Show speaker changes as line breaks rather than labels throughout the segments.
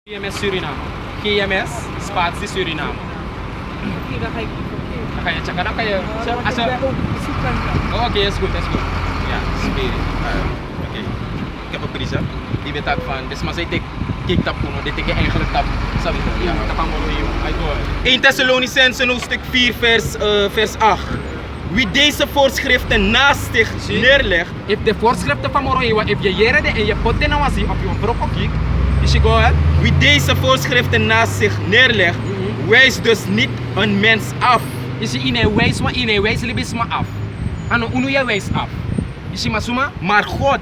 GMS Suriname. GMS, spatie Suriname.
Dan ga ik niet verkeerd.
Dan kan je checken. Dan kan je...
Als ik ook bezoek kan gaan.
Oh, oké, is goed, is goed. Ja, spirit. Oké. Ik heb een prijs, die weet dat van... Dus maar zij kijk tap gewoon, dit ik eigenlijk tap. Sabi ko, ja, tapang mo hier. I go. 1 Thessalonicenzen hoofdstuk 4 vers 8. Wie deze voorschriften naast zich neerlegt, if de voorschriften van Moroiwa, if je jere en je potten nou was op je brokkie, is je go wie deze voorschriften naast zich neerlegt, wijst dus niet een mens af. Is je in een wijs libis maar af. Ano unu je wijs af. Is je masuma, maar God,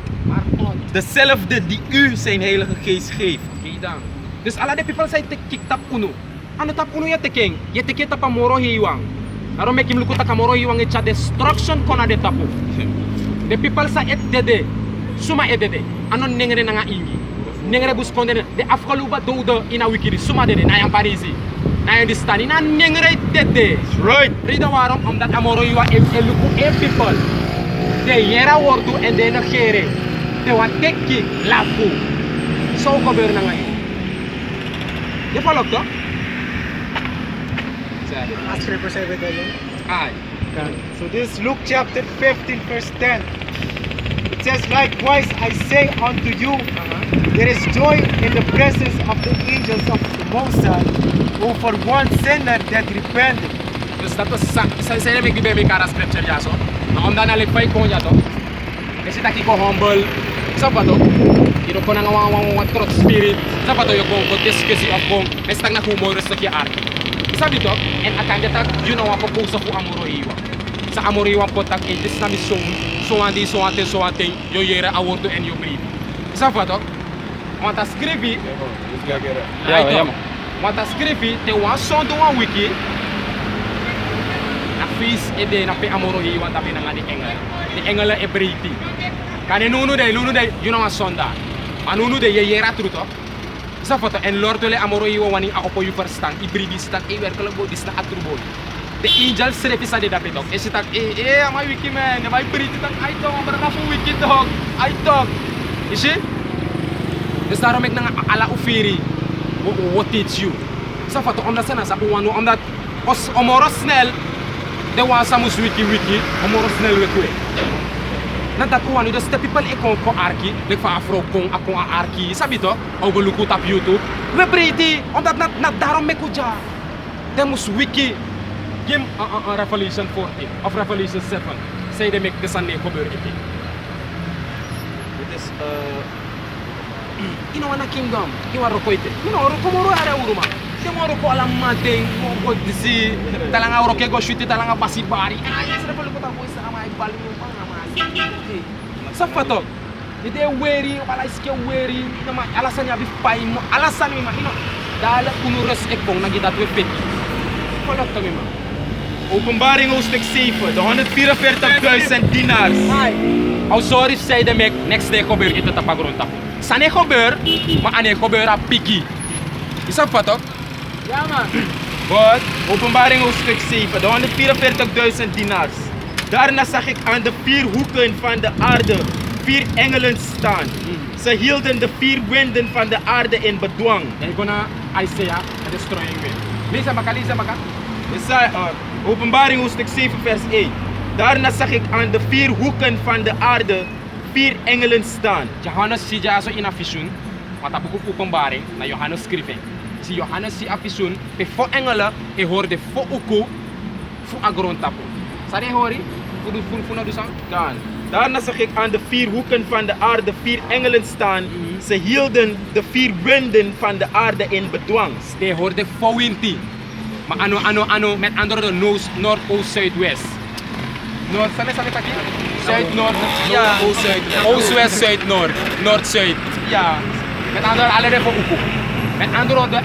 dezelfde die u zijn heilige geest geeft. Kijk dan. Dus alle de people say kik tap unu. Ano tap unu je teken? Je teken tap Moroiwa. Daarom ik hem lukuta kamoro hiwang itcha destruction kona de tapu. The people sa et dede. Suma et dede. Anon nengere nanga ingi. Nengere buskonde de afkaluba do ina wikiri. Suma dede na yang Parisi. Na yang distani na nengere dede. Right. Rida waarom omdat amoro hiwa luku people. De yera wordu en de negere. De wat tekki lafu. Zo gebeurt nanga in. Je volgt toch?
Ask for
Aye.
So this Luke chapter 15 verse 10. It says, likewise I say unto you, there is joy in the presence of the angels of the Most High over one sinner that repented.
Dus dat was zijn we die bij elkaar scripture ja zo. Maar omdat na lekpai kon ja toch. Kasi taki ko humble. Sabato. Iro ko na nga trot spirit. Sabato yo ko discussie of ko. Mestag na humor sa ki art. Sabi toch? En akan dat you know ako puso ko amoroiwa. Sa amoroiwa po tak this na mission. So andi so ate yo yere awordo en yo breed. Sabato. Want a scrivi. Ja. Want a scrivi te wan son do wan wiki. Na fees e de na pe amoroiwa tapi na nga di engel. Di engel e breed. Kane nunu de you know a sonda. Anunu de ye yera truto. Sa foto en lordole amoroiwa wani ako po yu verstaan. Ibridi stak e werkelijk bo dis na atrubo. De angel srepi sa de dapat dog. Esi tak amai wiki man, amai bridi tak ay dog, berapa fu wiki dog. Ay dog. Isi? Dus daarom ik nang ala ufiri. What teach you? Sa foto omdat sana sa uwano omdat os omoro snel de wan samus wiki omoro snel wekwe. Na dat uwano dus de people kon arki, de fa afro kon akon arki, sabi to? Au luku tap YouTube. We bridi omdat na daarom me kuja. De mus wiki Game Revelation 14 of Revelation 7. Say they make this and they cover it. It is you know na kingdom. You are rokoite. You know rokomoro are uruma. Demoro ko alam mate ko disi talanga roke go shoot talanga pasibari. Ah yes na pala ko ta mo isa ama ibal mo pa na mas. Sa foto. Ide weri wala iske weri na ma alasan ya bi pai mo alasan mi ma ino. Dala kunuras ekong nagita to fit. Follow to mi ma. Openbaring hoofdstuk 7, de 144.000 dinars. Sorry, zei de mek, next day gebeurt het op grond. Sane gebeurt, maar ane gebeurt op piki. Is dat wat ook?
Ja man.
Wat? Openbaring hoofdstuk 7, de 144.000 dinars. Daarna zag ik aan de 4 hoeken van de aarde 4 engelen staan. Ze hielden de 4 winden van de aarde in bedwang. En ik naar Isaiah, de destroying wind. Lees maka. Openbaring hoofdstuk 7 vers 1. Daarna zag ik aan de 4 hoeken van de aarde 4 engelen staan. Johannes si jaso in afisun. Wat abuku openbaring na Johannes schrijven. Si Johannes si afisun pe 4 engelen e hoorde 4 uku fu agron tapu. Sare hori? Fu na dusan? Dan. Daarna zag ik aan de 4 hoeken van de aarde 4 engelen staan. Ze hielden de 4 winden van de aarde in bedwang. Ze hoorde 4 winti. Maar ano, met andere woorden, noord, oost, zuid, west. Noord, sabi kaki? Zuid, noord, ja. Oost, zuid, oost, west, zuid, noord, noord, zuid. Ja. Met andere woorden, alle voor uku. Met andere woorden,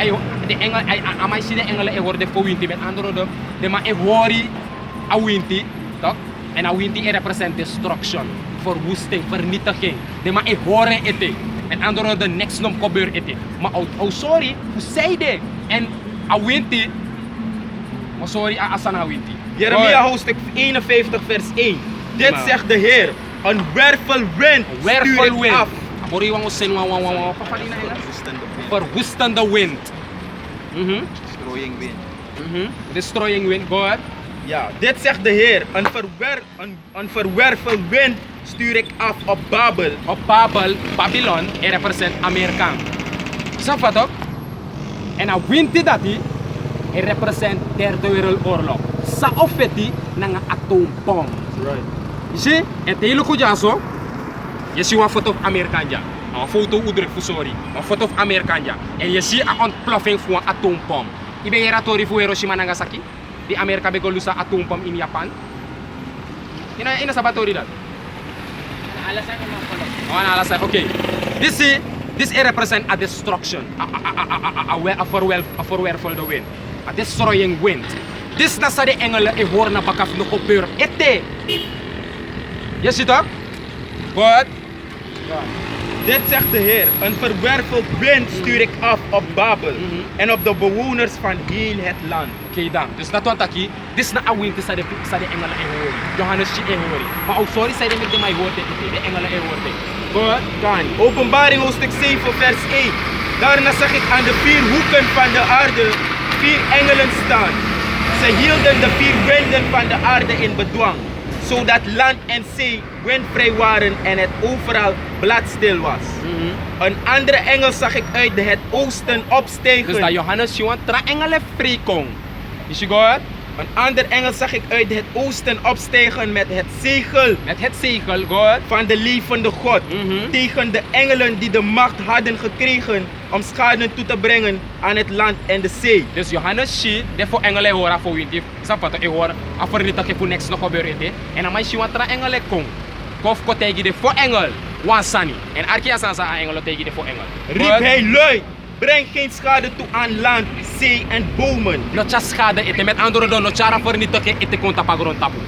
de engel, amai si de engelen worden voor winti. Met andere woorden, de ma hori a winti, toch? En a winti represent destruction, verwoesting, vernietiging. De ma horen ete. Met andere woorden, niks nom gebeurt ete. Maar sorry, hoe zei de? En a winti. Maar sorry, Asana Winti. Jeremia hoofdstuk 51 vers 1. Dit zegt de Heer. Een wervelwind stuur ik af. Mori wang osen wang papalina ila.
verwoestende wind.
Strooiing wind.
Destroying wind, go ahead.
Ja, dit zegt de Heer. Een verwervel wind stuur ik af op Babel.
Op Babylon, represent Amerika. Snap wat ook? En een wind die dat die, represent Derde Wereldoorlog. Sa offeti na een atoombom.
Right.
Je ziet, het hele goed ja zo. Je ziet een foto van Amerika ja. Een foto udruk voor sorry. Een foto van Amerika ja. En je ziet een ontploffing voor een atoombom. Je bent hier ratori voor Hiroshima en Nagasaki. Die Amerika begon lusa atoombom in Japan. Ina sabatori dat.
Alasan ko mga kolok.
Oh, na alasan. Okay. This represent a destruction. A verwervelde wind. A destroying wind. This nasa de engelen e hoor na bakaf no gebeuren. Ete. Je ziet dat? Wat?
Dit zegt de Heer. Een verwerveld wind stuur ik af op Babel. En op de bewoners van heel het land.
Oké dan. Dus dat wat aquí. This na a wind sa de engelen e hoor. Johannes je e hoor. Maar ook sorry zei de met de mij hoort de engelen e hoor.
Goed, kan. Openbaring hoofdstuk 7 vers 1. Daarna zag ik aan de 4 hoeken van de aarde 4 engelen staan. Ze hielden de 4 winden van de aarde in bedwang, zodat land en zee windvrij waren en het overal bladstil was. Een andere engel zag ik uit het oosten opstijgen.
Dus dat Johannes je tra engelen vrij kon. Is je goed?
Een ander engel zag ik uit het oosten opstijgen met het zegel
Met het zegel, goed.
van de levende God tegen de engelen die de macht hadden gekregen om schade toe te brengen aan het land en de zee.
Dus Johannes zie, de voor engelen horen voor winter. Snap wat ik hoor? Voor niet dat je voor niks nog gebeurt. En dan mag je wat tra engelen kon. Kof ko tegen de voor engel, wansani. En arkia sansa engelen tegen de voor engel.
Riep hij luid, breng geen schade toe aan land, zee en bomen.
Notja schade ete, met andere woorden, notja voor niet dat je ete kon tappen grond tappen.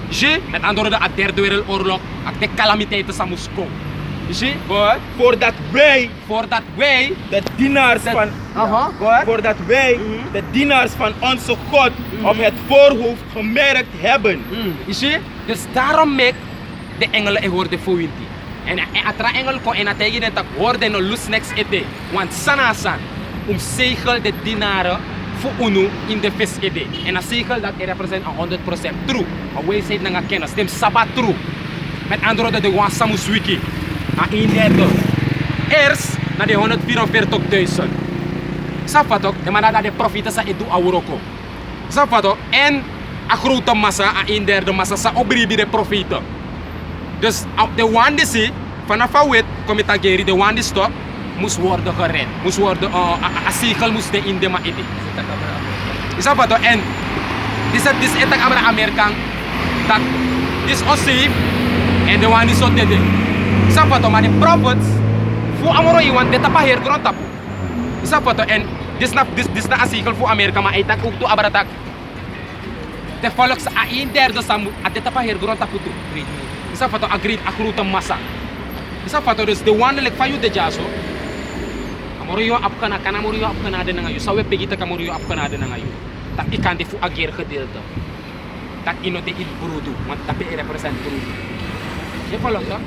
Je, met andere woorden, a Derde Wereldoorlog, ak de calamiteiten sa moest komen. Je, goed.
Voordat wij
Voordat wij
de dienaars van voordat wij de dienaars van onze God op het voorhoofd gemerkt hebben.
Zie je? Dus daarom maak de engelen en hoorde voor winter. En atra engel ko en ategi den tak hoorde no lus next ete. Want sana san zegel de dinaren voor unu in de vis ede. En een zegel dat represent 100% true. Maar wij zijn naar kennis. Dem sabat true. Met andere woorden de wansamus wiki. A in derde. Eerst naar de 144.000. Snap wat ook? De man dat de profeten sa edu awuroko. Snap wat ook? En een grote massa, een derde massa sa obribi de profeten. Dus de one die zie, vanaf wet kom je tageri, de one die stop, moest worden gered. Moest worden, een zegel moest de in de ma ete. Snap wat ook? En dit is etak abra Amerikaan. Dat is onsafe. En de one die zo dede. Snap wat ook? Maar de prophets, voor amoro iwan, de tapa hier grond tapu. Snap wat ook? En dit na een zegel voor Amerika, maar etak ook toe abra tak. De volk sa een derde samu, at de tapa hier grond tapu toe. Isa fato agreed a grote massa. Isa fato dus de wandelijk van je de jaso. Amoriyo apkana kana amoriyo apkana de nangayo. Sawe pegita kamoriyo apkana de nangayo. Tak ikan de fu ager gedeelte. Tak ino de il brudu, want tapi represent brudu. Je volgt dat?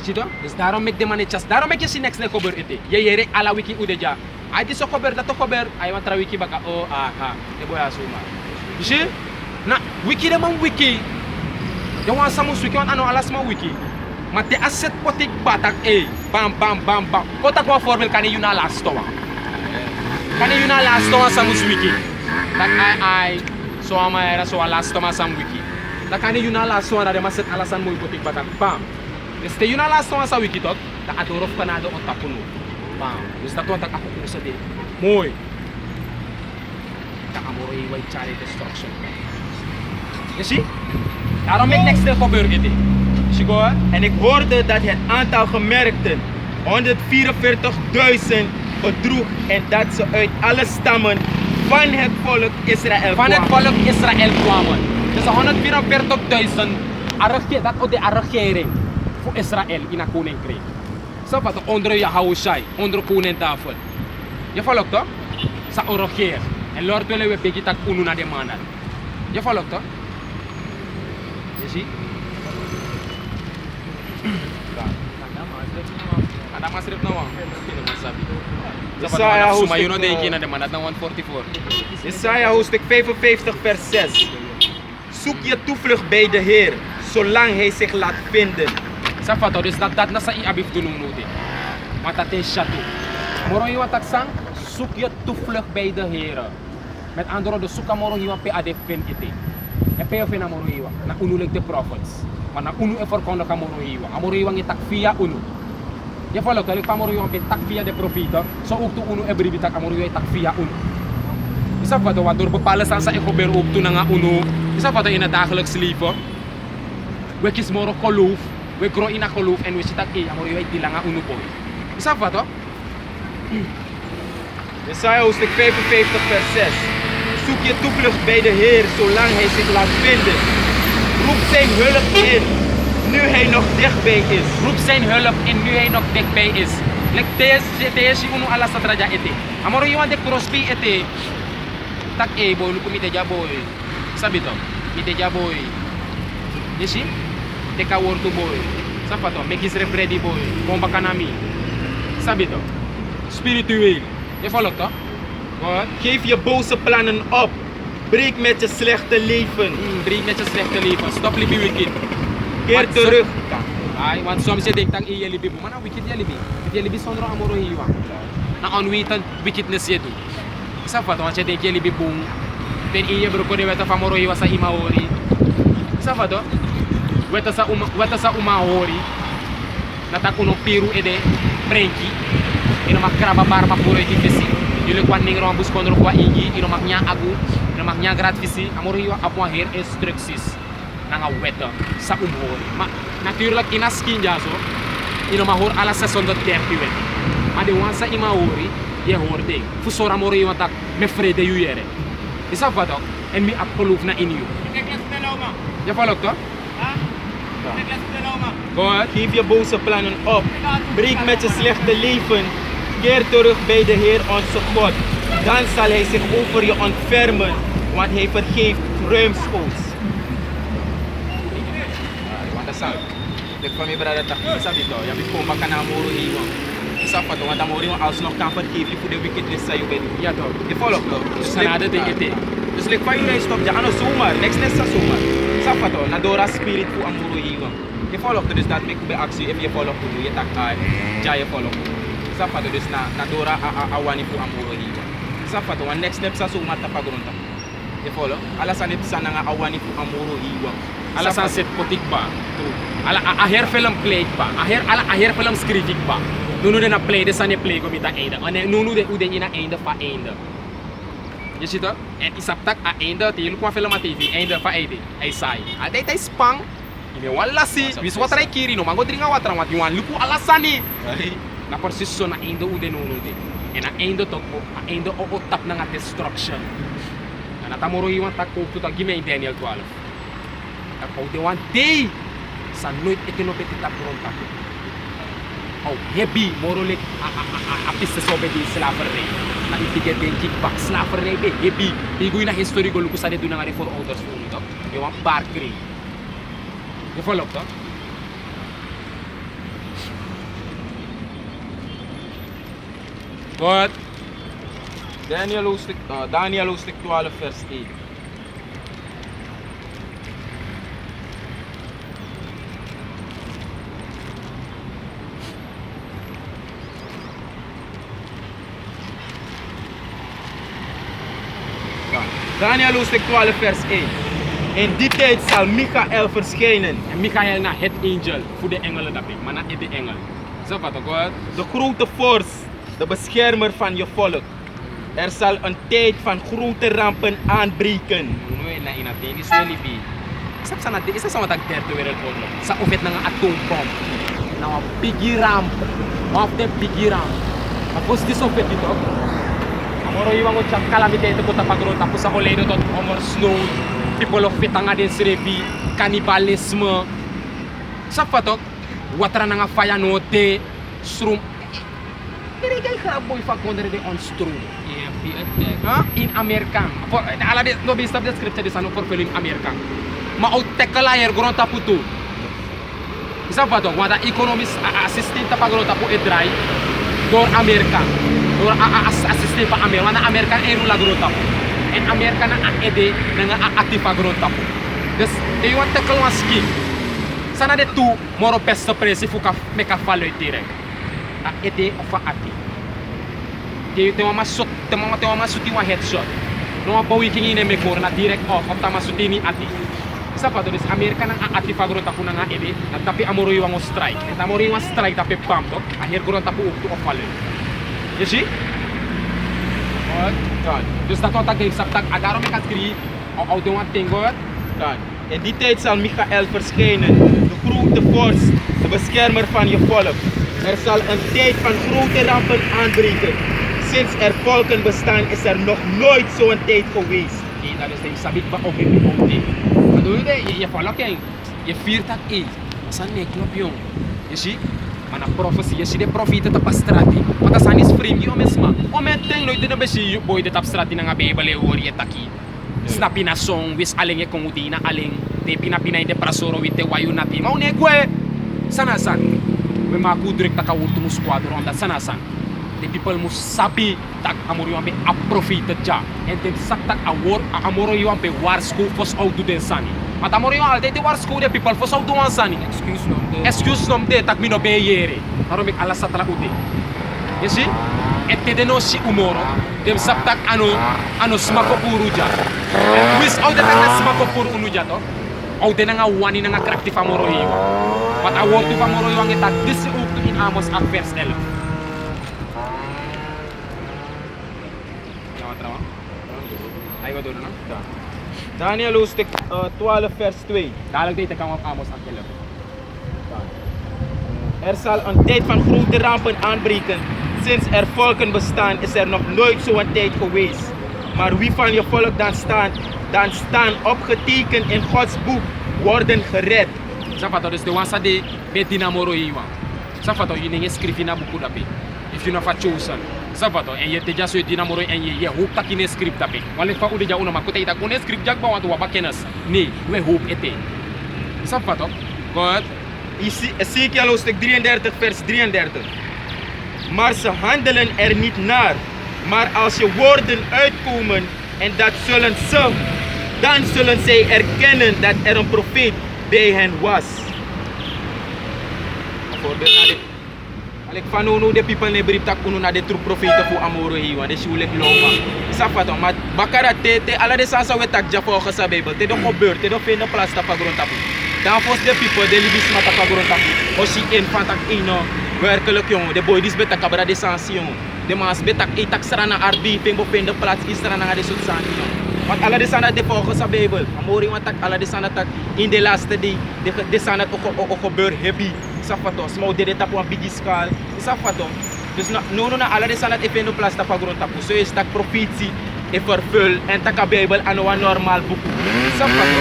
Is het dus daarom make de manetjas. Daarom make je si next ne kober ete. Je yere ala wiki udeja. Ay di so kober dat to kober. Ay want tra wiki baka oh aha. De boya suma. Je? Na wiki de man wiki. Je want samus wiki want ano alas ma wiki. Maar de asset potik batak bam bam bam bam. Kotak wa formel kan je na last toa. Kan je na last toa samus wiki. Tak ai so ama era so last toa sam wiki. Tak kan je na last toa da de maset alasan mo potik batak bam. Dus de na last toa sa wiki tot da adorof kanado on tapuno. Bam. Dus dat want ako kusa de. Mooi. Tak amoroi way chari destruction. Je ziet? Daarom make next de gebeuren dit.
En ik hoorde dat het aantal gemerkten 144.000 bedroeg en dat ze uit alle stammen van het volk Israël
Van het
kwamen.
volk Israël kwamen. Dus 144.000 dat ook de regering voor Israël in een koninkrijk. Zo wat onder Yahushai, onder koningstafel. Je volgt toch? Sa orogeer. En Lord willen we beginnen unu naar de mannen. Je volgt toch? Je ziet? Ada mas rip na wang. Kino masabi.
Jesaja
Suma
hoofdstuk,
yun na na de man, dat na 144.
Jesaja hoofdstuk 55 vers 6. Zoek je toevlucht bij de Heer, zolang Hij zich laat vinden.
Sa fato, dus dat na sa iabif dunong nuti. Matate shatu. Moro iwa taksang, zoek je toevlucht bij de Heer. Met andere woorden, zoek moro iwa pe ade fin ite. E pe fin moro iwa, na unulik de prophets. Maar na unu e forkondo ka moro iwa. Amoro iwa ngi tak via unu. Je follow kalik pa moro iwa pe tak via de profita. So ook to unu e bribitak amoro iwa tak via unu. Isa fato, wat door bepalen sa ekober ook to na nga unu. Isa fato in het dagelijks leven. We kies moro koloof. We grow in a geloof en we zitten hier, maar we weten lang aan boy. Is dat wat hoor?
Jesaja hoofdstuk 55 vers 6. Zoek je toevlucht bij de Heer, zolang Hij zich laat vinden. Roep zijn hulp in, nu Hij nog dichtbij is.
Roep zijn hulp en nu hij nog dichtbij is. Lek deze unu ala satraja ete. Amoro iwan de Crosby ete. Tak boy, luku mite ja boy. Sabito, mite ja boy. Yesi? Teka wortu boy. Sapa to? Make is ready boy. Bomba kanami. Sabito. Spiritueel. Je volgt toch? Wat?
Geef je boze plannen op. Breek met je slechte leven.
Breek met je slechte leven. Stop libi wicked.
Keer terug.
Ay, want soms je denkt dat je libi. Maar nou wicked je libi. Je libi zonder amoro hiwa. Na onwetend wickedness je doet. Sapa to? Want je denkt je libi boom. Ben in je broko de weta famoro hiwa sa ima ori. Sapa to? Weta sa uma hori. Natak uno peru ede prenki. Ino mak kraba barba puro iti fisi. Jullie kwan ning ron bus kondro kwa ingi. Ino mak nya agu. Ino mak nya grat fisi. Amoro hiwa apwa her instructies. Nanga weta sa hori. Maar natuurlijk in askin jazo. Ino ma hoor ala 630 wet. Maar de wansa ima hori. Je hoort ding. Fusora amoro hiwa tak me vrede yu yere. Is dat wat ook? En mi apgeloof na in you. Je volgt toch?
God, geef je boze plannen op. Breek met je slechte leven. Keer terug bij de Heer onze God. Dan zal Hij zich over je ontfermen, want Hij vergeeft ruimschoots.
Want dat zou. Ik kwam hier bij dat ik zei het al. Je hebt gewoon kan amoro hier. Isa fato, want amoro alsnog kan vergeven voor de wickedness dat je bent. Ja toch? Je volgt toch? Dus na de dingen te.
Dus like van jullie stop ja, ano zomaar, next sa zomaar. Isa fato, na dora spirit voor amoro hier. Je volgt dus dat ik bij actie, if je volgt hoe je tak ai, ja je volgt. Isa fato dus na dora awani voor amoro hier. Isa fato, want next step sa zomaar tapagronta. Je volgt? Alasan ip sa nga awani voor amoro hier.
Alasan set potik ba? Ala aher film play ba? Aher film script ba? Nunu de na play de sane play komita einde. En nunu de ude ina einde fa einde. Je ziet dat? En isaptak a einde, te jullie film at TV, einde fa einde. Ay sai. Adai tai spang. Ine wala si, wis watray kiri no mango dringa watra wat yuan luku alasani. Na persis na einde ude nunu de. En a einde tot a einde o tap na destruction. Na tamoro iwan tak ko tuta gime Daniel 12. Ako de one day sa nooit ekinopeti tap ron tap. Oh, heavy morolik a piste sobe di slavery. Na itige den kickback slavery be heavy. Igu na history go luku sa de do na for others for ito. You want bar crane. You follow up to? What?
Daniel hoofdstuk 12 vers 1. Daniel hoofdstuk 12 vers 1. In die tijd zal Michael verschijnen.
En Michael na het angel voor de engelen dat ik, maar na de engel. Zo wat ook hoor.
De grote vorst, de beschermer van je volk. Er zal een tijd van grote rampen aanbreken.
Noe na ina teni so libi. Sap sana de isa sama tak derde wereldoorlog. Sa ofet na nga atoombom. Na wa bigi ramp. Of the bigi ramp. Tapos di sofet dito. Amoro iwan ko chak calamity ito ko tapagro tapos sa oledo tot omor snow. People of fitanga din srebi, cannibalisme. Sa patok, watra na nga faya note, strum. Pero kay karaboy fa kondre de on strum. In Amerika. Ala de no bista de scripture de sano for film Amerika. Ma o tekala yer gronta putu. Isa wat ook, want de economisch assistent pagro tapu edrai door Amerika. Door assistent pa Amerika, want de Amerika eru la gro tapu. En Amerika na ede na active agro tapu. Dus they want te kalwan ski. Sana de tu moro beste presi fuka meka falle direct. A ede of a ati. Te uma sot, te uma suti uma headshot. No apa wiking ini mekor na direct off of tama suti ni ati. Isa pa to des Amerika na ati fagro tapu na ede na tapi amoro yung strike. Et amoro yung strike tapi pump to. Akhir gro tapu uktu of falle. You see?
Kan.
Dus dat wat ik heb gezegd, daarom ik het krijg, al doen wat dingen.
Kan. In die tijd zal Michael verschijnen, de grote vorst, de beschermer van je volk. Er zal een tijd van grote rampen aanbreken. Sinds er volken bestaan is er nog nooit zo'n tijd geweest.
Nee, dat is de sabit van op je boot. Wat doe je? Je volk, je viert dat in. Dat is een neklop, jong. Je ziet? Maar een profetie, je ziet de profeten op de straat. Want dat is niet vreemd, joh, mesma. Om het ding, nooit de beste boy dit op straat in een Bijbel, hoor je taki. Snap je na song, wis alleen je kon die na alleen. De pina in de prasoro, witte wayu nati. Maar nee, gue. Sana san. We maken goed druk dat ik word moet squadron, omdat sana san. The people must sabi dat amoro yambe a profete ja. En den sak dat amoro yambe waarschuw fos out do den sani. Maar amoro yambe altijd de waarschuw de people fos out do an sani. Excuse nom de tak mino be yere. Daarom ik alles satla ude. You see? Et de no si umoro. Dem sak tak ano smako puru ja. Wis out de tak smako puru unuja to. Out de nga wani nga krafti famoro hiwa. Wat a word famoro yambe tak disi up in Amos at vers 11. Ayaw doon na?
Daniel hoofdstuk 12 vers 2.
Dadelijk deed ik aan Amos aan killen.
Er zal een tijd van grote rampen aanbreken. Sinds er volken bestaan is er nog nooit zo'n tijd geweest. Maar wie van je volk dan staan opgetekend in Gods boek, worden gered.
Safato, dus de wansa de betina moro iwa. Safato, je niet schrijft in een boek daarbij. If you not chosen. Sabato en je te ja so dinamoro en je hoop tak in script dape. Wale fa ude ja una makuta ita kun script jak ba want wa bakenas. Nee, we hoop ete. Sabato. God.
Ezekiel hoofdstuk 33 vers 33. Maar ze handelen er niet naar. Maar als je woorden uitkomen en dat zullen ze, dan zullen zij erkennen dat er een profeet bij hen was. Voorbeeld naar dit. Alek fanu de people ne brip tak unu na de true profete fu amoro hiwa de shulek loma. Isa fato mat bakara te ala de sansa we tak ja volgens sa Bijbel. Te do gebeur, te do vind plaats ta pagron tapu. Dan fos de people de libis mata pagron tapu. Osi en fantak ino werkelijk jongen. De boy dis betak kabra de sansi jongen. De mas betak itak sarana arbi pembo pende plaats is sarana de sut sansi jongen. Want ala de sana de volgens sa Bijbel. Amoro hiwa tak ala de sana tak in de laatste de sana ook gebeur heavy. Safato, small de tapu een big scal. Safato. Dus no na ala de sanat efendo plus tapa grond tapu. So is tak profetie e vervul en taka Bijbel aan een normaal boek. Safato.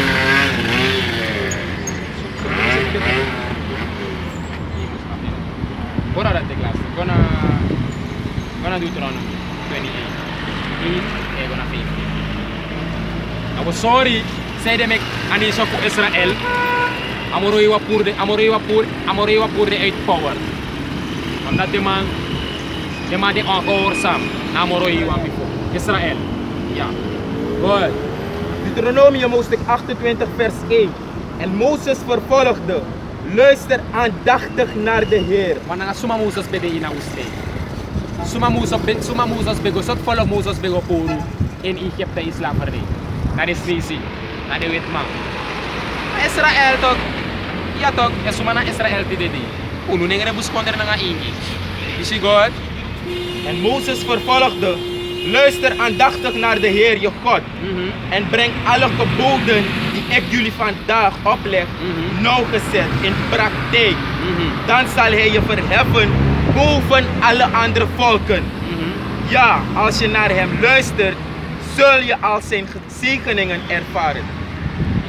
Bora dat de klas. Gonna Deuteronomy 28. E gonna 50. I was sorry. Say them anisha for Israel. Amoro iwa pur de uit power. Omdat de man die ongehoorzaam na amoro iwa before. Israël. Ja.
Goed. Deuteronomium hoofdstuk 28 vers 1. En Mozes vervolgde. Luister aandachtig naar de Heer.
Want na suma Mozes bede ina uste. Suma Mozes bego sot follow Mozes bego puru in Egypte islavernij. Na de Sisi. Na de witman. Israël toch. Ja toch, é suma na Israël te dedi. Unu nengere buskonder na ingi. Is he God?
En Mozes vervolgde, luister aandachtig naar de Heer je God. En breng alle geboden die ik jullie vandaag opleg, nauwgezet in praktijk. Dan zal hij je verheffen boven alle andere volken. Ja, als je naar hem luistert, zul je al zijn zegeningen ervaren.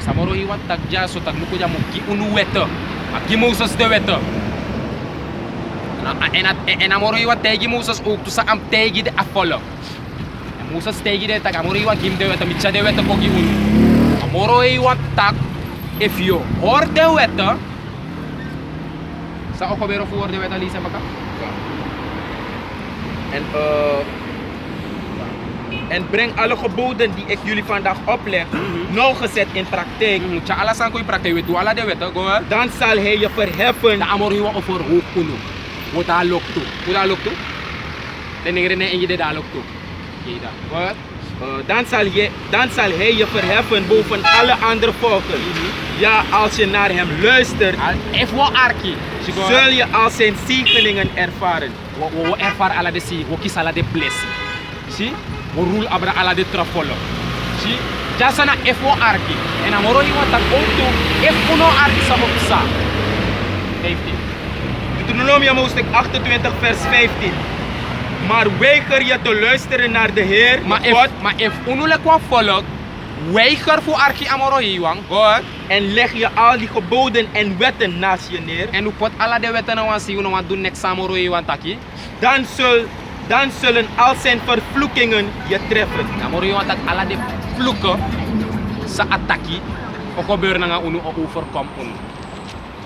Samoro iwa tak ja so tak nuko ja mo ki unu weta. Aki Moses de weta. En amoro iwa tegi Moses ook tu sa am tegi de afolo. Moses tegi de tak amoro iwa gim de weta micha de weta kogi unu. Amoro iwa tak if you or de weta Sa ook alweer voor de wet Alisa Baka?
En breng alle geboden die ik jullie vandaag opleg, nauwgezet in praktijk.
Tja alasan ko yung praktijk weet ala de wet, go ahead.
Dan zal hij je verheffen.
Na amor hiwa over hoog kuno. Wat daar lok toe. Hoe daar lok toe? Dan ningere ne en je de daar lok toe. Kijk daar. Go ahead.
Dan zal hij je verheffen boven alle andere volken. Ja, als je naar hem luistert,
If wo arki.
zul je al zijn zegeningen ervaren.
Wo erfar ala de si, wo kis ala de blessing. Si? Wo rule abra ala de trafolo. Si? Jasana if wo arki. En amoro hiwa tak auto if uno arki sa opsa. 15.
Deuteronomium hoofdstuk 28 vers 15. Maar weiger je te luisteren naar de Heer,
Maar if uno le kwa volk, weiger voor arki amoro hiwang, go ahead.
en leg je al die geboden en wetten naast je neer,
En u pot ala de wetten wan si uno wan doen next amoro hiwang taki.
dan zullen al zijn vervloekingen je treffen.
Amoro hiwang tak ala de vloeken sa ataki. O gebeur na nga uno o overkom uno.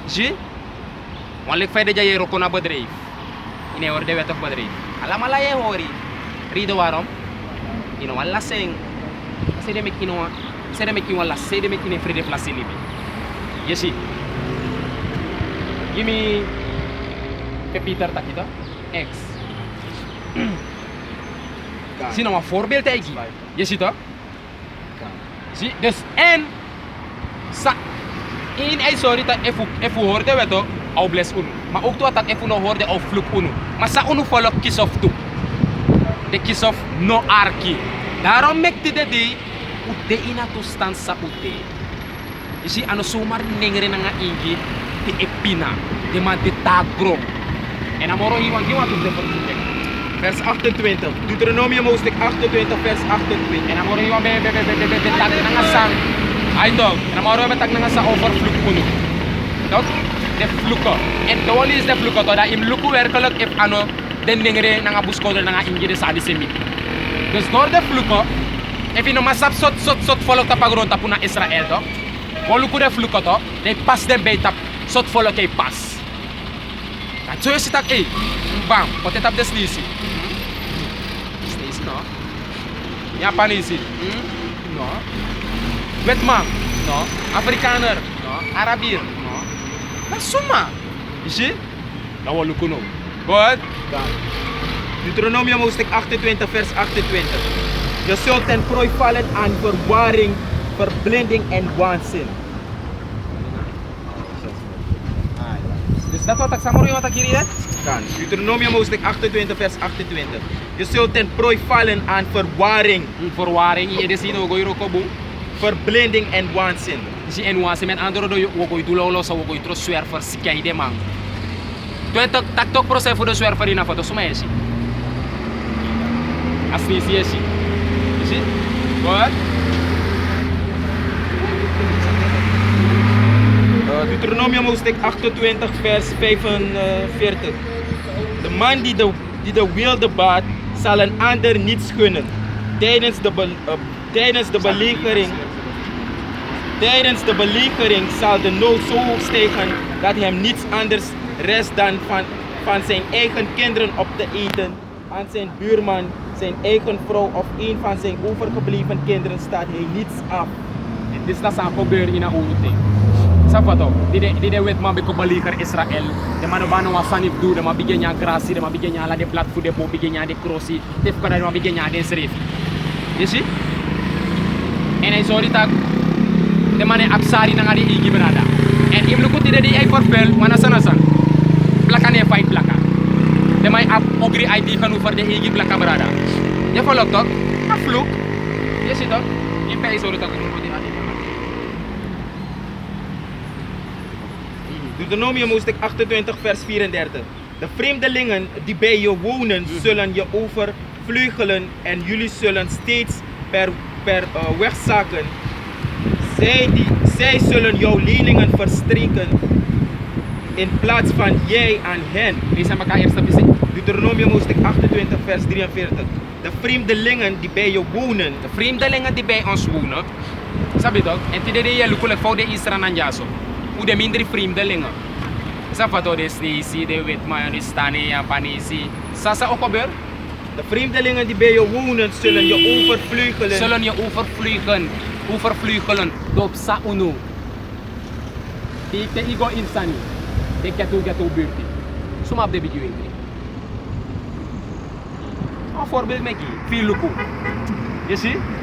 Zie? Want ik feit dat jij roko na bedrijf. Ine hoor de wet of bedrijf. Ala malaya hori. Rido waarom? Ino wala sing. Kasi de mek ino. Say de mek ino wala. Say de mek ine vrede place ni bi. Yesi. Give me Peter takita. X. Sino een voorbeeld eigenlijk. Je ziet toch? Zie, dus en sa in ay sorry dat if hoorde we toch au bless uno. Maar ook dat if no hoorde au vloek uno. Maar sa uno follow kiss of two. De kiss of no arki. Daarom mekte de day de ina to stand sa ute. Je ziet ano zomaar nengere nga ingi de epina. De man de tagro. En amoro hiwan giwa to de vervoer.
Vers 28. Deuteronomium hoofdstuk 28 vers 28.
En amoro hiwan be tak nga sang. Ay dog. En amoro be tak nga sa overvloek kuno. Dat de vloeken. En de one is de vloeken dat im luku werkelijk if ano den nengere nga buskoder nga ingi de sa di semit. Dus door de vloeken if ino masap sot follow tapagron tapuna Israel to. Woluku de vloeken to, de pas den bij tap sot follow kay pas. Dat zo is het ook, bam, wat het op de sleazy. Sleazy, no? Japanese, no? Wetman, no? Afrikaner, no? Arabier, no? Dat is zomaar. Zie je? Dat wil ik nog. Goed?
Deuteronomium hoofdstuk 28 vers 28. Je zult ten prooi vallen aan verwarring, verblinding en waanzin.
Dus dat wat ik samen wat ik hier heb?
Kan. Deuteronomium hoofdstuk 28 vers 28. Je zult ten prooi vallen aan verwarring,
Verwarring, je ziet ook goeie rokobu.
verblinding en waanzin.
Si en wasi met andere do wo goy dulo so wo goy tro swerfer si kay de man. To tak tok proces voor de swerfer ina foto suma esi. Asni si esi. Si? Wat?
Deuteronomium hoofdstuk 28 vers 45. De man die de wilde baat zal een ander niets gunnen. Tijdens de belegering zal de nood zo hoog stijgen dat hem niets anders rest dan van zijn eigen kinderen op te eten. Aan zijn buurman, zijn eigen vrouw of een van zijn overgebleven kinderen staat hij niets af.
Dit is aan gebeur in een oorlog. Sabato, de wet man beko baliker Israel. De man bano wasanif do, de man bigenya grasi, de man bigenya la de platform de bo bigenya de crossi, tef kana de man bigenya de serif. You see? En hij sorry tak de man absari na ngadi igi berada. En im luku tidak di ay forfel mana sana san. Plakane fight plaka. De man ab ogri ID kan over de igi plaka berada. Ya follow tok, a fluk. You see tok? Impe ay sorry tak di adi.
Deuteronomium hoofdstuk 28 vers 34. De vreemdelingen die bij je wonen zullen je overvleugelen en jullie zullen steeds per wegzakken. Zij zullen jouw leningen verstreken in plaats van jij aan hen.
Lees aan elkaar eerst even.
Deuteronomium hoofdstuk 28 vers 43. De vreemdelingen die bij je wonen.
De vreemdelingen die bij ons wonen. Sabi toch? En tidede je lukule voor de Israël en Jaso. Hoe de minder vreemdelingen. Sa foto de Stacy, de Whitman, de Stanley en Panisi. Sasa ook gebeurd?
De vreemdelingen die bij je wonen zullen je overvleugelen.
Zullen je overvleugelen door sa uno. Te igo insani. De geto buurti. Suma op de video in. Een voorbeeld met je. Veel luku. Je ziet?